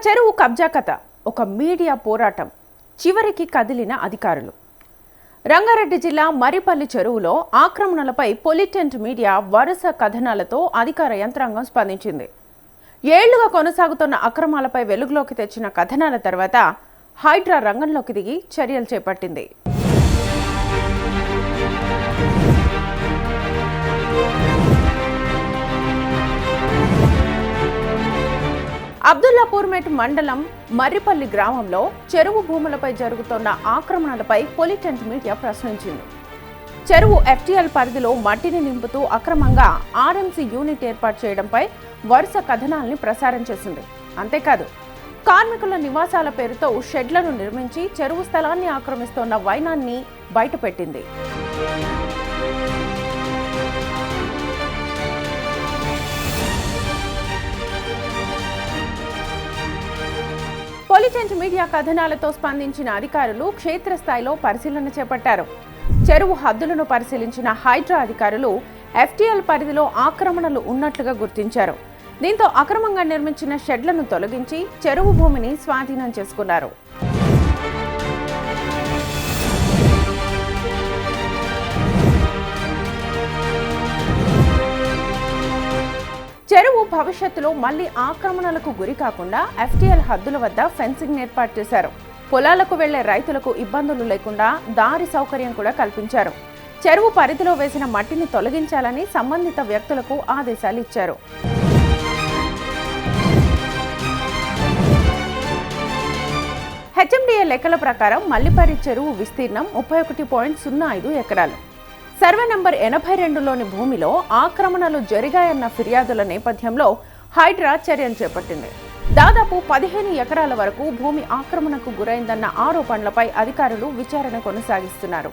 చెరువు కబ్జా కథ, ఒక మీడియా పోరాటం, చివరికి కదిలిన అధికారులు. రంగారెడ్డి జిల్లా మరిపల్లి చెరువులో ఆక్రమణలపై పొలిటెంట్ మీడియా వరుస కథనాలతో అధికార యంత్రాంగం స్పందించింది. ఏళ్లుగా కొనసాగుతున్న అక్రమాలపై వెలుగులోకి తెచ్చిన కథనాల తర్వాత హైడ్రా రంగంలోకి దిగి చర్యలు చేపట్టింది. అబ్దుల్లాపూర్మెట్ మండలం మర్రిపల్లి గ్రామంలో చెరువు భూములపై జరుగుతున్న ఆక్రమణలపై పొలిటెంట్ మీడియా ప్రశ్నించింది. చెరువు ఎఫ్టీఎల్ పరిధిలో మట్టిని నింపుతూ అక్రమంగా ఆర్ఎంసీ యూనిట్ ఏర్పాటు చేయడంపై వరుస కథనాల్ని ప్రసారం చేసింది. అంతేకాదు, కార్మికుల నివాసాల పేరుతో షెడ్లను నిర్మించి చెరువు స్థలాన్ని ఆక్రమిస్తోన్న వైనాన్ని బయటపెట్టింది. పొలిటెంట్ మీడియా కథనాలతో స్పందించిన అధికారులు క్షేత్రస్థాయిలో పరిశీలన చేపట్టారు. చెరువు హద్దులను పరిశీలించిన హైడ్రా అధికారులు ఎఫ్టీఎల్ పరిధిలో ఆక్రమణలు ఉన్నట్లుగా గుర్తించారు. దీంతో అక్రమంగా నిర్మించిన షెడ్లను తొలగించి చెరువు భూమిని స్వాధీనం చేసుకున్నారు. చెరువు భవిష్యత్తులో మళ్లీ ఆక్రమణలకు గురి కాకుండా ఎఫ్టీఎల్ హద్దుల వద్ద ఫెన్సింగ్ ఏర్పాటు చేశారు. పొలాలకు వెళ్లే రైతులకు ఇబ్బందులు లేకుండా దారి సౌకర్యం కూడా కల్పించారు. చెరువు పరిధిలో వేసిన మట్టిని తొలగించాలని సంబంధిత వ్యక్తులకు ఆదేశాలు ఇచ్చారు. హెచ్ఎండిఏ లెక్కల ప్రకారం మల్లిపర్రి చెరువు విస్తీర్ణం 31.05 ఎకరాలు. సర్వే నంబర్ 82లోని భూమిలో ఆక్రమణలు జరిగాయన్న ఫిర్యాదుల నేపథ్యంలో హైడ్రా చర్యలు చేపట్టింది. దాదాపు 15 ఎకరాల వరకు భూమి ఆక్రమణకు గురైందన్న ఆరోపణలపై అధికారులు విచారణ కొనసాగిస్తున్నారు.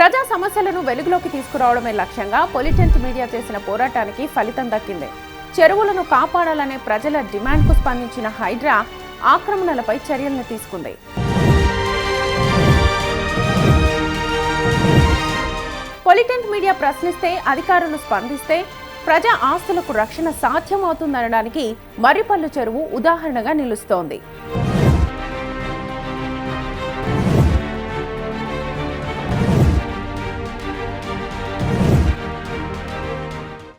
ప్రజా సమస్యలను వెలుగులోకి తీసుకురావడమే లక్ష్యంగా పొలిటెంట్ మీడియా చేసిన పోరాటానికి ఫలితం దక్కింది. చెరువులను కాపాడాలనే ప్రజల డిమాండ్కు స్పందించిన హైడ్రా ఆక్రమణలపై చర్యలను తీసుకుంది. పొలిటెంట్ మీడియా ప్రశ్నిస్తే అధికారులు స్పందిస్తే ప్రజా ఆస్తులకు రక్షణ సాధ్యమవుతుందనడానికి మర్రిపల్లి చెరువు ఉదాహరణగా నిలుస్తోంది.